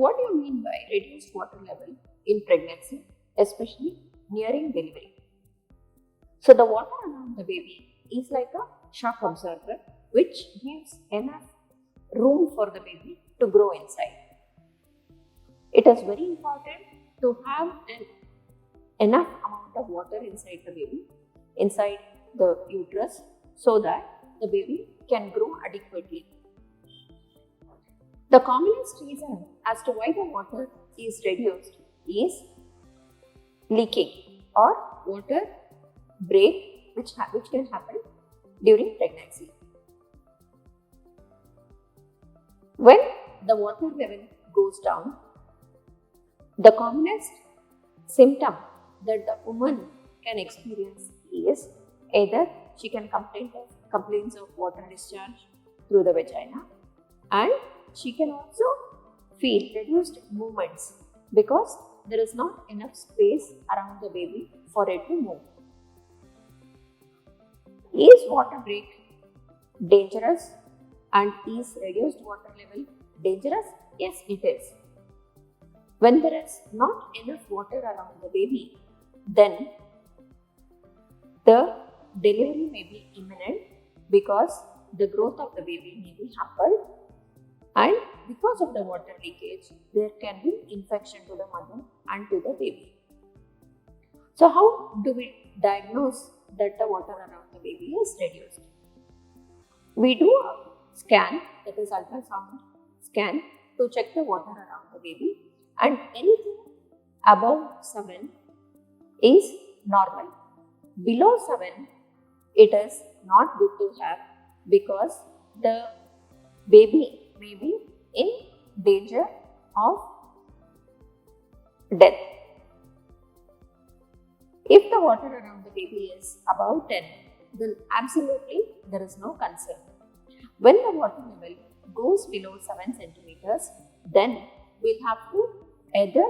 what do you mean by reduced water level in pregnancy, especially nearing delivery? So the water around the baby is like a shock absorber which gives enough room for the baby to grow inside. It is very important to have enough amount of water inside the baby, inside the uterus, so that the baby can grow adequately. The commonest reason as to why the water is reduced is leaking or water break which can happen during pregnancy. When the water level goes down, the commonest symptom that the woman can experience is either she can complains of water discharge through the vagina, and she can also feel reduced movements because there is not enough space around the baby for it to move. Is water break dangerous and is reduced water level dangerous? Yes, it is. When there is not enough water around the baby, then the delivery may be imminent because the growth of the baby may be hampered, and because of the water leakage, there can be infection to the mother and to the baby. So how do we diagnose that the water around the baby is reduced? We do a scan, that is ultrasound scan, to check the water around the baby, and anything above 7 is normal. Below 7, it is not good to have because the baby may be in danger of death. If the water around the baby is above 10, then absolutely there is no concern. When the water level goes below 7 centimeters, then we'll have to either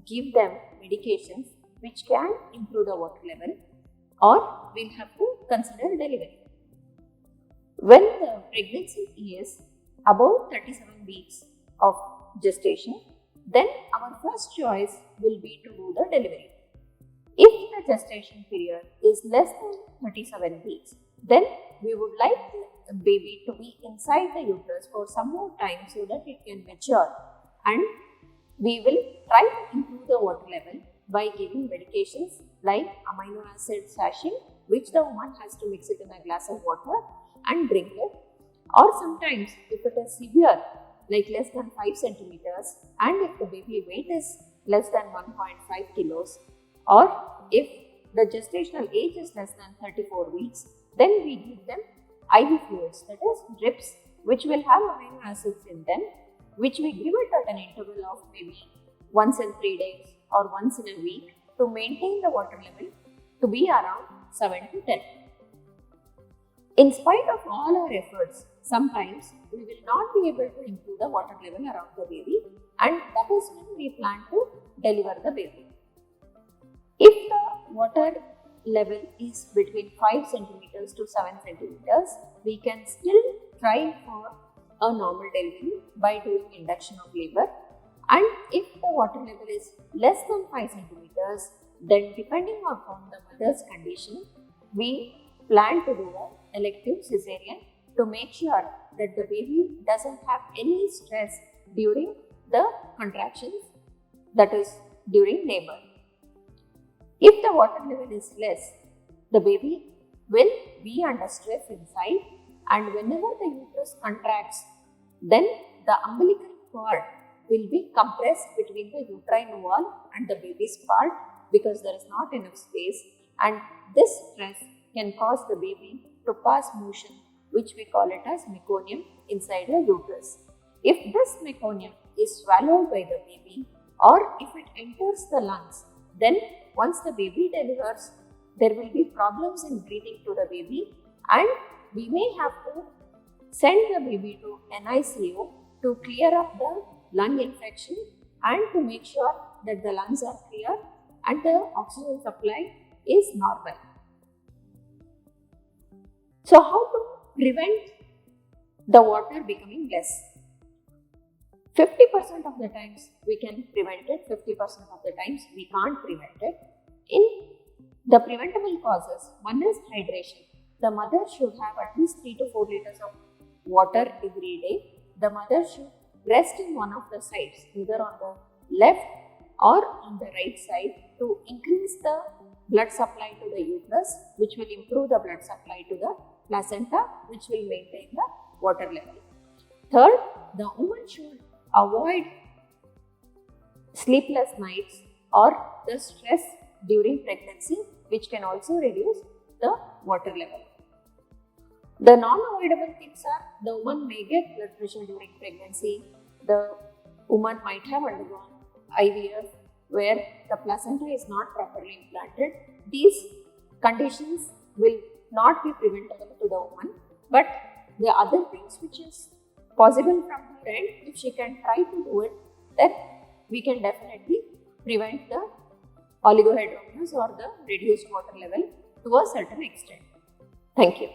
give them medications which can improve the water level, or we'll have to consider delivery. When the pregnancy is above 37 weeks of gestation, then our first choice will be to do the delivery. If the gestation period is less than 37 weeks, then we would like the baby to be inside the uterus for some more time so that it can mature, and we will try to improve the water level by giving medications like amino acid sachet, which the woman has to mix it in a glass of water and drink it. Or sometimes if it is severe, like less than 5 centimeters, and if the baby weight is less than 1.5 kilos, or if the gestational age is less than 34 weeks, then we give them IV fluids, that is drips, which will have amino acids in them, which we give it at an interval of maybe once in 3 days or once in a week to maintain the water level to be around 7 to 10. In spite of all our efforts, sometimes we will not be able to improve the water level around the baby, and that is when we plan to deliver the baby. If the water level is between 5 centimeters to 7 centimeters, we can still try for a normal delivery by doing induction of labor. And if the water level is less than 5 centimeters, then depending upon the mother's condition, we plan to do an elective cesarean to make sure that the baby doesn't have any stress during the contractions, that is during labor. If the water level is less, the baby will be under stress inside, and whenever the uterus contracts, then the umbilical cord will be compressed between the uterine wall and the baby's part because there is not enough space, and this stress can cause the baby to pass motion, which we call it as meconium inside the uterus. If this meconium is swallowed by the baby, or if it enters the lungs, then once the baby delivers, there will be problems in breathing to the baby, and we may have to send the baby to NICU to clear up the lung infection and to make sure that the lungs are clear and the oxygen supply is normal. So how to prevent the water becoming less? 50% of the times we can prevent it, 50% of the times we can't prevent it. In the preventable causes, one is hydration. The mother should have at least 3 to 4 liters of water every day. The mother should rest in one of the sides, either on the left or on the right side, to increase the blood supply to the uterus, which will improve the blood supply to the placenta, which will maintain the water level. Third, the woman should avoid sleepless nights or the stress during pregnancy, which can also reduce the water level. The non-avoidable things are, the woman may get blood pressure during pregnancy, the woman might have undergone IVF where the placenta is not properly implanted. These conditions will not be preventable to the woman, but the other things which is possible from her end, if she can try to do it, then we can definitely prevent the oligohydramnios or the reduced water level to a certain extent. Thank you.